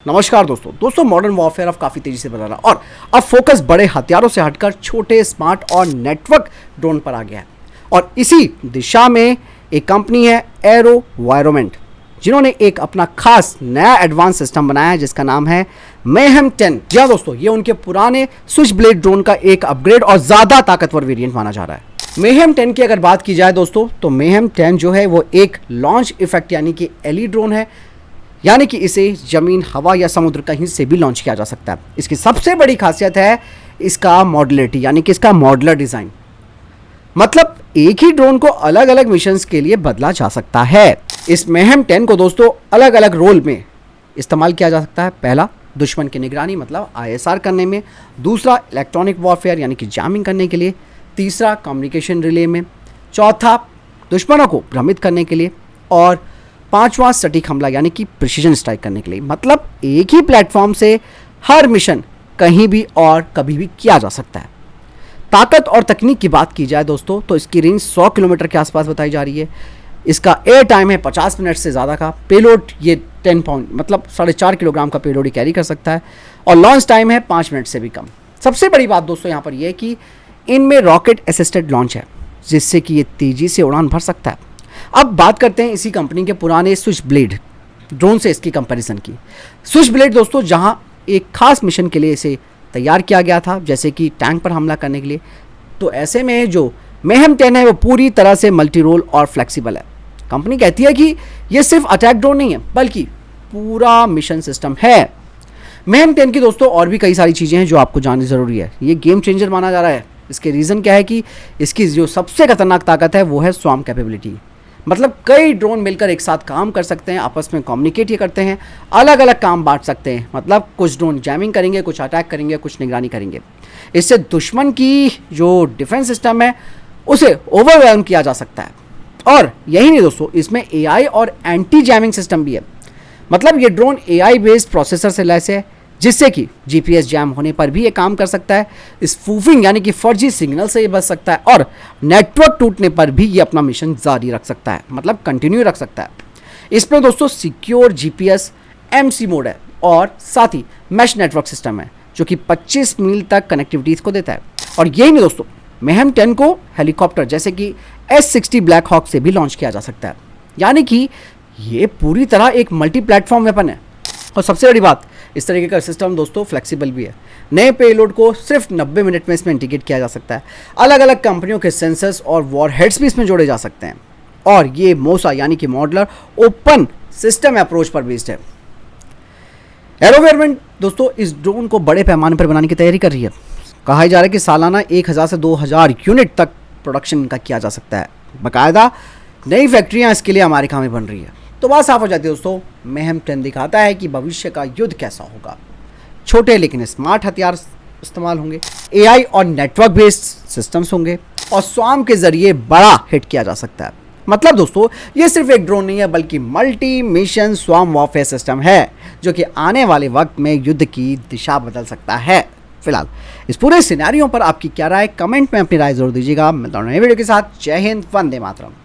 नमस्कार दोस्तों modern warfare अब काफ़ी तेज़ी से बदल रहा है और अब फोकस बड़े हथियारों से हटकर छोटे स्मार्ट और नेटवर्क ड्रोन पर आ गया है। और इसी दिशा में एक कंपनी है एरोवायरमेंट, जिन्होंने एक अपना खास नया एडवांस सिस्टम बनाया है जिसका नाम है मेहम 10। जी हाँ दोस्तों, ये उनके पुराने स्विच ब्लेड ड्रोन का एक अपग्रेड और ज़्यादा ताकतवर वेरिएंट माना जा रहा है। मेहम 10 की अगर बात की जाए दोस्तों, तो मेहम 10 जो है वो एक लॉन्च इफेक्ट यानी कि एलई ड्रोन है, यानी कि इसे जमीन, हवा या समुद्र कहीं से भी लॉन्च किया जा सकता है। इसकी सबसे बड़ी खासियत है इसका मॉड्यूलरिटी, यानी कि इसका मॉड्यूलर डिज़ाइन। मतलब एक ही ड्रोन को अलग अलग मिशंस के लिए बदला जा सकता है। इस मेहम 10 को दोस्तों अलग अलग रोल में इस्तेमाल किया जा सकता है। पहला, दुश्मन की निगरानी मतलब ISR करने में। दूसरा, इलेक्ट्रॉनिक वॉरफेयर यानी कि जैमिंग करने के लिए। तीसरा, कम्युनिकेशन रिले में। चौथा, दुश्मनों को भ्रमित करने के लिए। और पांचवा, सटीक हमला यानी कि प्रिसीजन स्ट्राइक करने के लिए। मतलब एक ही प्लेटफॉर्म से हर मिशन कहीं भी और कभी भी किया जा सकता है। ताकत और तकनीक की बात की जाए दोस्तों, तो इसकी रेंज 100 किलोमीटर के आसपास बताई जा रही है। इसका एयर टाइम है 50 मिनट से ज़्यादा का। पेलोड ये 10 पाउंड मतलब 4.5 किलोग्राम का पेलोड ही कैरी कर सकता है। और लॉन्च टाइम है 5 मिनट से भी कम। सबसे बड़ी बात दोस्तों यहाँ पर यह है कि इनमें रॉकेट असिस्टेड लॉन्च है, जिससे कि ये तेज़ी से उड़ान भर सकता है। अब बात करते हैं इसी कंपनी के पुराने स्विच ब्लेड ड्रोन से इसकी कंपैरिजन की। स्विच ब्लेड दोस्तों जहां एक खास मिशन के लिए इसे तैयार किया गया था, जैसे कि टैंक पर हमला करने के लिए, तो ऐसे में जो मेहम 10 है वो पूरी तरह से मल्टी रोल और फ्लेक्सिबल है। कंपनी कहती है कि ये सिर्फ अटैक ड्रोन नहीं है, बल्कि पूरा मिशन सिस्टम है। मेहम 10 की दोस्तों और भी कई सारी चीज़ें हैं जो आपको जाननी ज़रूरी है। ये गेम चेंजर माना जा रहा है। इसके रीज़न क्या है कि इसकी जो सबसे खतरनाक ताकत है वो है स्वॉर्म कैपेबिलिटी। मतलब कई ड्रोन मिलकर एक साथ काम कर सकते हैं, आपस में कम्युनिकेट ये करते हैं, अलग अलग काम बांट सकते हैं। मतलब कुछ ड्रोन जैमिंग करेंगे, कुछ अटैक करेंगे, कुछ निगरानी करेंगे। इससे दुश्मन की जो डिफेंस सिस्टम है उसे ओवरवेल्म किया जा सकता है। और यही नहीं दोस्तों, इसमें AI और एंटी जैमिंग सिस्टम भी है। मतलब ये ड्रोन AI बेस्ड प्रोसेसर से लैस है, जिससे कि GPS जैम होने पर भी ये काम कर सकता है। स्पूफिंग यानी कि फर्जी सिग्नल से ये बच सकता है, और नेटवर्क टूटने पर भी ये अपना मिशन जारी रख सकता है, मतलब कंटिन्यू रख सकता है। इसमें दोस्तों सिक्योर GPS MC मोड है, और साथ ही मैश नेटवर्क सिस्टम है जो कि 25 मील तक कनेक्टिविटी को देता है। और यही नहीं दोस्तों, मेहम 10 को हेलीकॉप्टर जैसे कि S60 ब्लैक हॉक से भी लॉन्च किया जा सकता है। यानी कि ये पूरी तरह एक मल्टी प्लेटफॉर्म वेपन है। और सबसे बड़ी बात, इस तरीके का सिस्टम दोस्तों फ्लेक्सिबल भी है। नए पेलोड को सिर्फ 90 मिनट में इसमें इंटीग्रेट किया जा सकता है। अलग अलग कंपनियों के सेंसर्स और वॉरहेड्स भी इसमें जोड़े जा सकते हैं। और ये मोसा यानी कि मॉडुलर ओपन सिस्टम अप्रोच पर बेस्ड है। एरोवायरमेंट दोस्तों इस ड्रोन को बड़े पैमाने पर बनाने की तैयारी कर रही है। कहा जा रहा है कि सालाना 1000 से 2000 यूनिट तक प्रोडक्शन इनका किया जा सकता है। बाकायदा नई फैक्ट्रियाँ इसके लिए अमेरिका में बन रही है। तो बात साफ हो जाती है दोस्तों, मेहम 10 दिखाता है कि भविष्य का युद्ध कैसा होगा। छोटे लेकिन स्मार्ट हथियार इस्तेमाल होंगे, AI और नेटवर्क बेस्ड सिस्टम्स होंगे, और स्वॉर्म के जरिए बड़ा हिट किया जा सकता है। मतलब दोस्तों ये सिर्फ एक ड्रोन नहीं है, बल्कि multi mission swarm warfare system है, जो कि आने वाले वक्त में युद्ध की दिशा बदल सकता है। फिलहाल इस पूरे सिनेरियो पर आपकी क्या राय, कमेंट में अपनी राय जरूर दीजिएगा। मिलता हूं नए वीडियो के साथ। जय हिंद, वंदे मातरम।